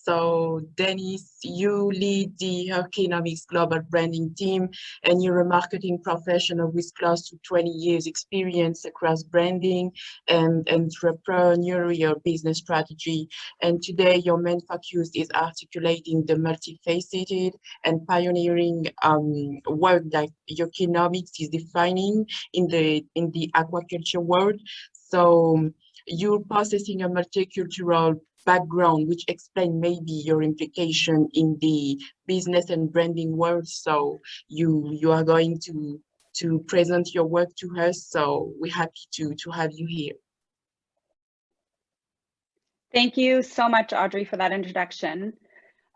So Denise, you lead the Urchinomics global branding team, and you're a marketing professional with close to 20 years experience across branding and entrepreneurial business strategy. And today your main focus is articulating the multifaceted and pioneering work that Urchinomics is defining in the aquaculture world. So you're possessing a multicultural background, which explain maybe your implication in the business and branding world. So you are going to present your work to us. So we're happy to have you here. Thank you so much, Audrey, for that introduction.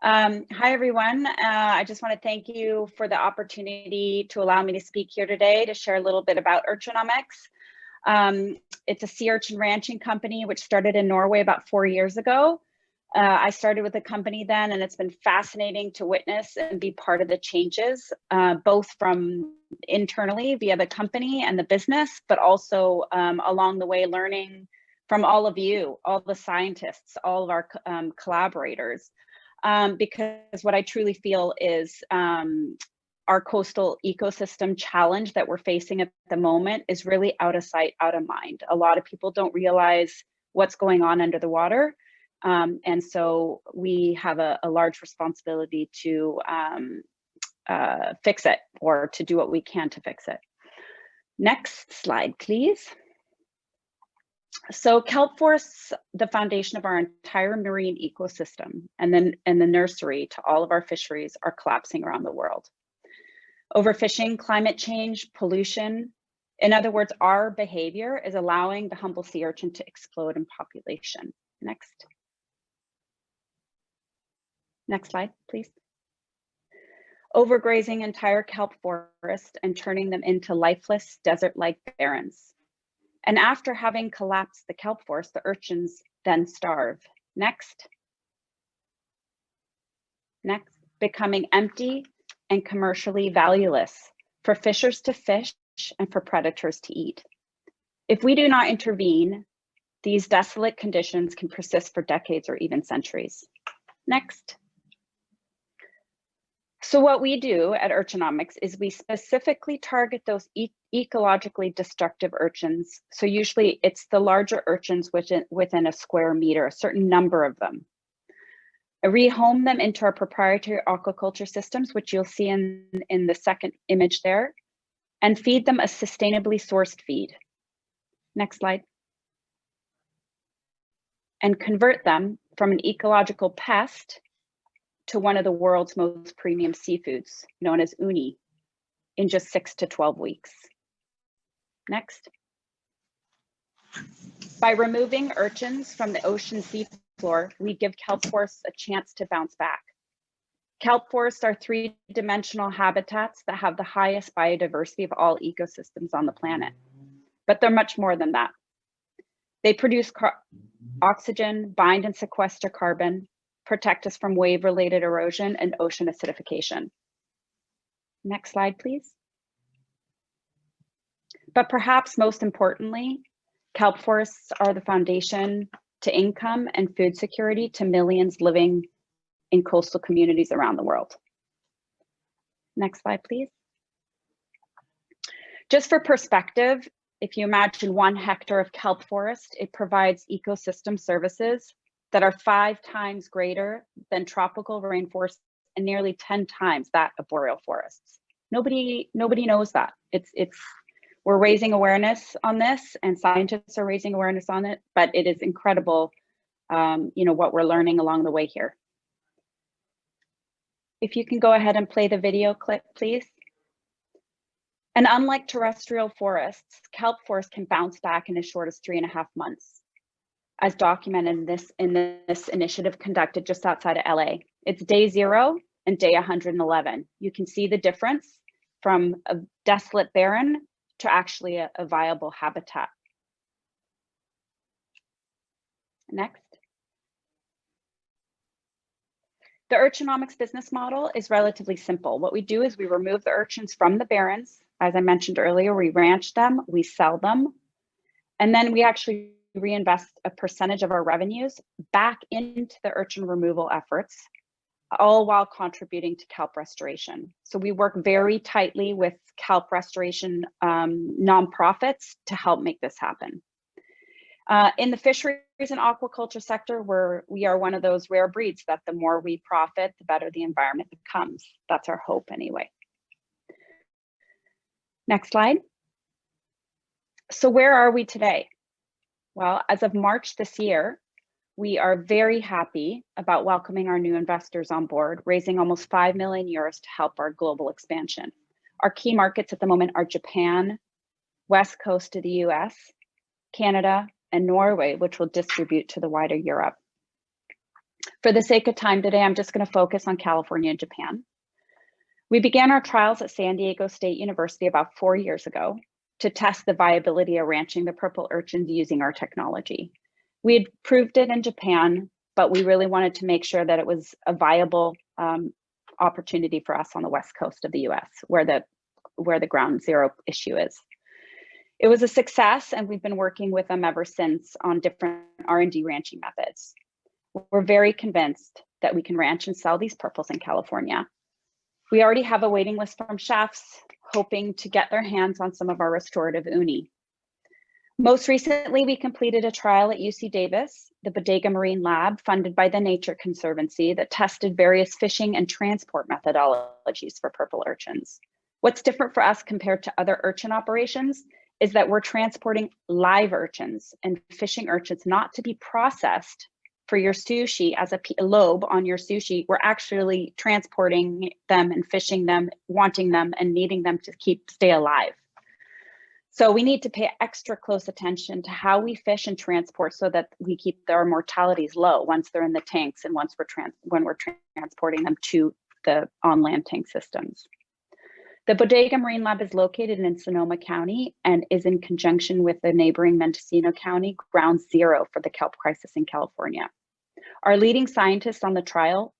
Hi, everyone. I just want to thank you for the opportunity to allow me to speak here today to share a little bit about Urchinomics. It's a sea urchin ranching company which started in Norway about 4 years ago. I started with the company then, and it's been fascinating to witness and be part of the changes, both from internally via the company and the business, but also along the way learning from all of you, all the scientists, all of our collaborators, because what I truly feel is our coastal ecosystem challenge that we're facing at the moment is really out of sight, out of mind. A lot of people don't realize what's going on under the water. And so we have a large responsibility to fix it, or to do what we can to fix it. Next slide, please. So kelp forests, the foundation of our entire marine ecosystem, and then the nursery to all of our fisheries, are collapsing around the world. Overfishing, climate change, pollution. In other words, our behavior is allowing the humble sea urchin to explode in population. Next. Next slide, please. Overgrazing entire kelp forest and turning them into lifeless, desert-like barrens. And after having collapsed the kelp forest, the urchins then starve. Next. Next. Becoming empty and commercially valueless for fishers to fish and for predators to eat. If we do not intervene, these desolate conditions can persist for decades or even centuries. Next. So what we do at Urchinomics is we specifically target those ecologically destructive urchins. So usually it's the larger urchins within a square meter, a certain number of them. Rehome them into our proprietary aquaculture systems, which you'll see in the second image there, and feed them a sustainably sourced feed. Next slide. And convert them from an ecological pest to one of the world's most premium seafoods, known as uni, in just 6 to 12 weeks. Next. By removing urchins from the ocean seafloor, we give kelp forests a chance to bounce back. Kelp forests are three-dimensional habitats that have the highest biodiversity of all ecosystems on the planet, but they're much more than that. They produce oxygen, bind and sequester carbon, protect us from wave-related erosion and ocean acidification. Next slide, please. But perhaps most importantly, kelp forests are the foundation to income and food security to millions living in coastal communities around the world. Next slide, please. Just for perspective, if you imagine 1 hectare of kelp forest, it provides ecosystem services that are 5 times greater than tropical rainforests and nearly 10 times that of boreal forests. Nobody knows that. We're raising awareness on this, and scientists are raising awareness on it, but it is incredible, what we're learning along the way here. If you can go ahead and play the video clip, please. And unlike terrestrial forests, kelp forests can bounce back in as short as 3.5 months, as documented in this initiative conducted just outside of LA. It's day 0 and day 111. You can see the difference from a desolate barren to actually a viable habitat. Next. The Urchinomics business model is relatively simple. What we do is we remove the urchins from the barrens. As I mentioned earlier, we ranch them, we sell them, and then we actually reinvest a percentage of our revenues back into the urchin removal efforts, all while contributing to kelp restoration. So we work very tightly with kelp restoration nonprofits to help make this happen. In the fisheries and aquaculture sector, we are one of those rare breeds that the more we profit, the better the environment becomes. That's our hope anyway. Next slide. So where are we today? Well, as of March this year, we are very happy about welcoming our new investors on board, raising almost 5 million euros to help our global expansion. Our key markets at the moment are Japan, West Coast of the US, Canada, and Norway, which will distribute to the wider Europe. For the sake of time today, I'm just going to focus on California and Japan. We began our trials at San Diego State University about 4 years ago to test the viability of ranching the purple urchins using our technology. We had proved it in Japan, but we really wanted to make sure that it was a viable opportunity for us on the West Coast of the US, where the ground zero issue is. It was a success, and we've been working with them ever since on different R&D ranching methods. We're very convinced that we can ranch and sell these purples in California. We already have a waiting list from chefs hoping to get their hands on some of our restorative uni. Most recently, we completed a trial at UC Davis, the Bodega Marine Lab, funded by the Nature Conservancy, that tested various fishing and transport methodologies for purple urchins. What's different for us compared to other urchin operations is that we're transporting live urchins and fishing urchins not to be processed for your sushi as a lobe on your sushi. We're actually transporting them and fishing them, wanting them and needing them to stay alive. So we need to pay extra close attention to how we fish and transport so that we keep their mortalities low once they're in the tanks and once when we're transporting them to the on-land tank systems. The Bodega Marine Lab is located in Sonoma County and is in conjunction with the neighboring Mendocino County, ground zero for the kelp crisis in California. Our leading scientist on the trial,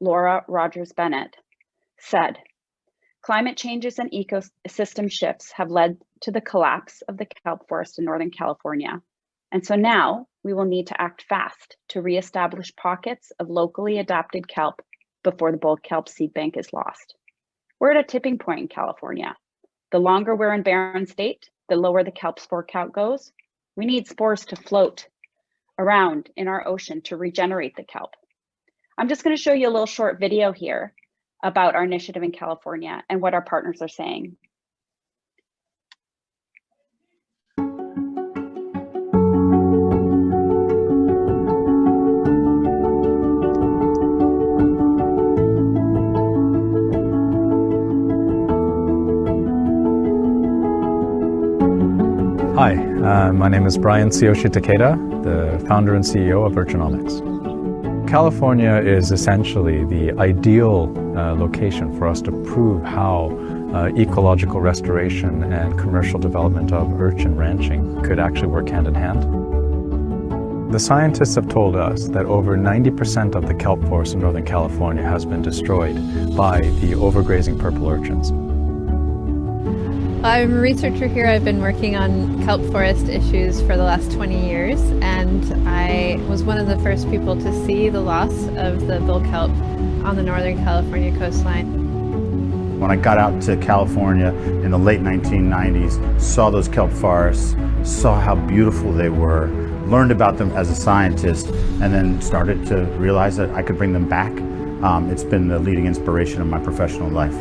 Laura Rogers-Bennett, said, "Climate changes and ecosystem shifts have led to the collapse of the kelp forest in Northern California. And so now we will need to act fast to reestablish pockets of locally adapted kelp before the bulk kelp seed bank is lost. We're at a tipping point in California. The longer we're in barren state, the lower the kelp spore count goes. We need spores to float around in our ocean to regenerate the kelp." I'm just going to show you a little short video here about our initiative in California and what our partners are saying. Hi, my name is Brian Tsuyoshi Takeda, the founder and CEO of Urchinomics. California is essentially the ideal location for us to prove how ecological restoration and commercial development of urchin ranching could actually work hand in hand. The scientists have told us that over 90% of the kelp forest in Northern California has been destroyed by the overgrazing purple urchins. I'm a researcher here. I've been working on kelp forest issues for the last 20 years, and I was one of the first people to see the loss of the bull kelp on the Northern California coastline. When I got out to California in the late 1990s, saw those kelp forests, saw how beautiful they were, learned about them as a scientist, and then started to realize that I could bring them back. It's been the leading inspiration of my professional life.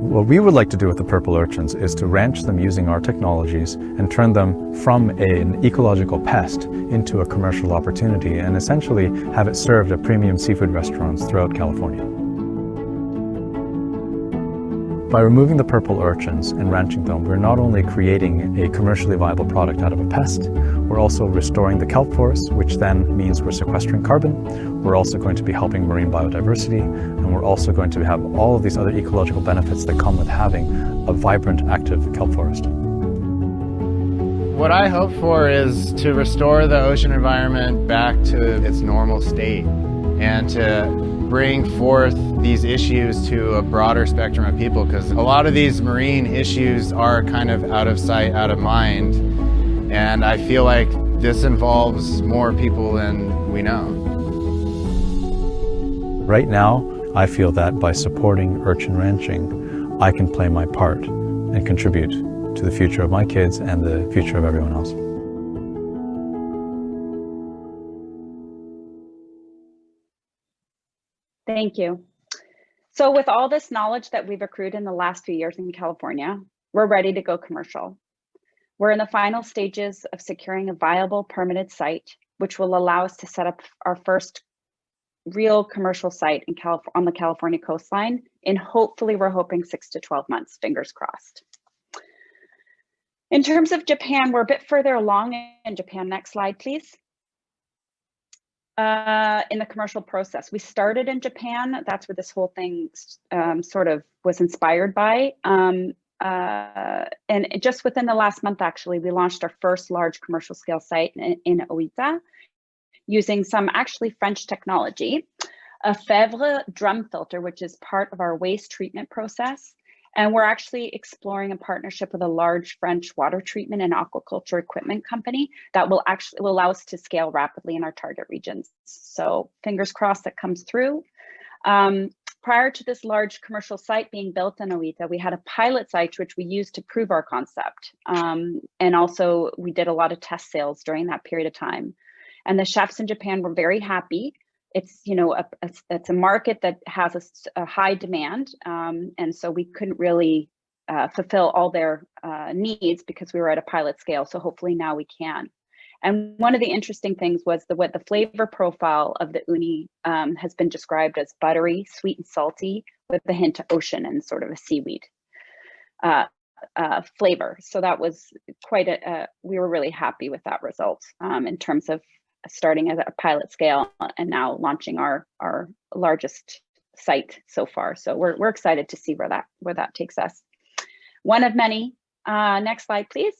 What we would like to do with the purple urchins is to ranch them using our technologies and turn them from an ecological pest into a commercial opportunity and essentially have it served at premium seafood restaurants throughout California. By removing the purple urchins and ranching them, we're not only creating a commercially viable product out of a pest, we're also restoring the kelp forest, which then means we're sequestering carbon. We're also going to be helping marine biodiversity, and we're also going to have all of these other ecological benefits that come with having a vibrant, active kelp forest. What I hope for is to restore the ocean environment back to its normal state and to bring forth these issues to a broader spectrum of people, because a lot of these marine issues are kind of out of sight, out of mind. And I feel like this involves more people than we know. Right now, I feel that by supporting urchin ranching, I can play my part and contribute to the future of my kids and the future of everyone else. Thank you. So with all this knowledge that we've accrued in the last few years in California, we're ready to go commercial. We're in the final stages of securing a viable permitted site, which will allow us to set up our first real commercial site in on the California coastline in hopefully, we're hoping 6 to 12 months, fingers crossed. In terms of Japan, we're a bit further along in Japan. Next slide, please. In the commercial process, we started in Japan. That's where this whole thing sort of was inspired by. And just within the last month, actually, we launched our first large commercial scale site in Oita using some actually French technology, a Fèvre drum filter, which is part of our waste treatment process. And we're actually exploring a partnership with a large French water treatment and aquaculture equipment company that will allow us to scale rapidly in our target regions. So fingers crossed that comes through. Prior to this large commercial site being built in Oita, we had a pilot site which we used to prove our concept. And also we did a lot of test sales during that period of time. And the chefs in Japan were very happy. It's, you know, it's a market that has a high demand. And so we couldn't really fulfill all their needs because we were at a pilot scale. So hopefully now we can. And one of the interesting things was what the flavor profile of the uni has been described as buttery, sweet and salty with a hint of ocean and sort of a seaweed flavor. So that was quite we were really happy with that result in terms of starting at a pilot scale and now launching our largest site so far. So we're excited to see where that takes us. One of many. Next slide, please.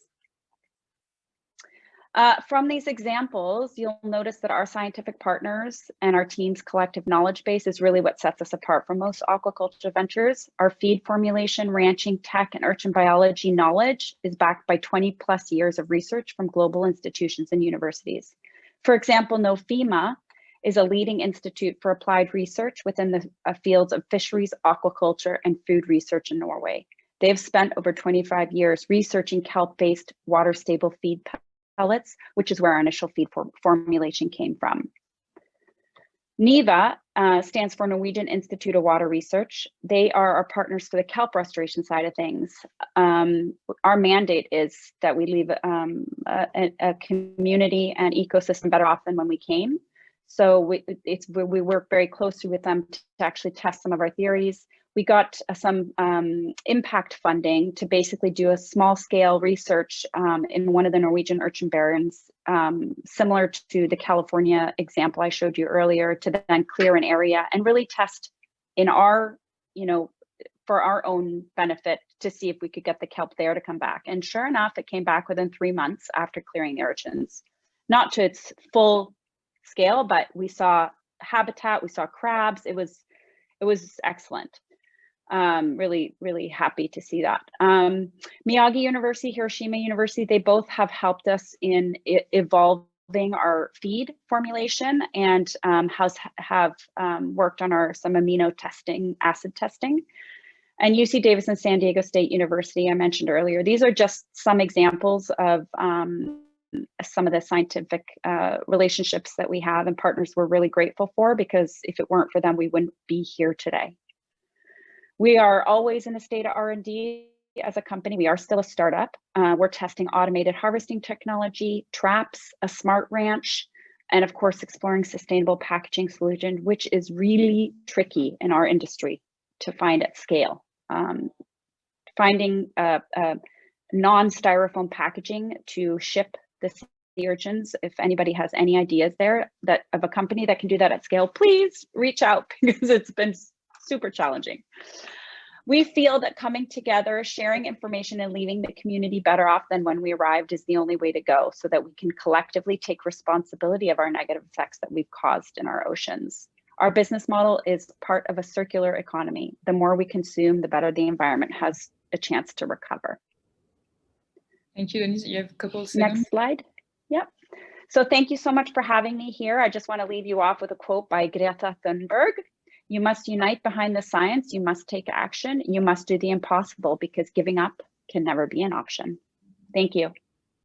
From these examples, you'll notice that our scientific partners and our team's collective knowledge base is really what sets us apart from most aquaculture ventures. Our feed formulation, ranching, tech, and urchin biology knowledge is backed by 20+ years of research from global institutions and universities. For example, NOFEMA is a leading institute for applied research within the fields of fisheries, aquaculture, and food research in Norway. They have spent over 25 years researching kelp-based water-stable feed pellets, which is where our initial feed formulation came from. NIVA stands for Norwegian Institute of Water Research. They are our partners for the kelp restoration side of things. Our mandate is that we leave a community and ecosystem better off than when we came. So we work very closely with them to actually test some of our theories. We got some impact funding to basically do a small scale research in one of the Norwegian urchin barrens, similar to the California example I showed you earlier, to then clear an area and really test in our, for our own benefit to see if we could get the kelp there to come back. And sure enough, it came back within 3 months after clearing the urchins. Not to its full scale, but we saw habitat, we saw crabs. It was excellent. Really, really happy to see that. Miyagi University, Hiroshima University, they both have helped us in evolving our feed formulation and have worked on some amino testing, acid testing. And UC Davis and San Diego State University, I mentioned earlier, these are just some examples of some of the scientific relationships that we have and partners we're really grateful for, because if it weren't for them, we wouldn't be here today. We are always in a state of R&D as a company. We are still a startup. We're testing automated harvesting technology, traps, a smart ranch, and of course, exploring sustainable packaging solution, which is really tricky in our industry to find at scale. Finding non-styrofoam packaging to ship the sea urchins. If anybody has any ideas there of a company that can do that at scale, please reach out, because it's been super challenging. We feel that coming together, sharing information, and leaving the community better off than when we arrived is the only way to go, so that we can collectively take responsibility of our negative effects that we've caused in our oceans. Our business model is part of a circular economy. The more we consume, the better the environment has a chance to recover. Thank you, Denise. You have a couple of seconds. Next slide. Yep. So thank you so much for having me here. I just want to leave you off with a quote by Greta Thunberg. You must unite behind the science. You must take action. You must do the impossible because giving up can never be an option. Thank you.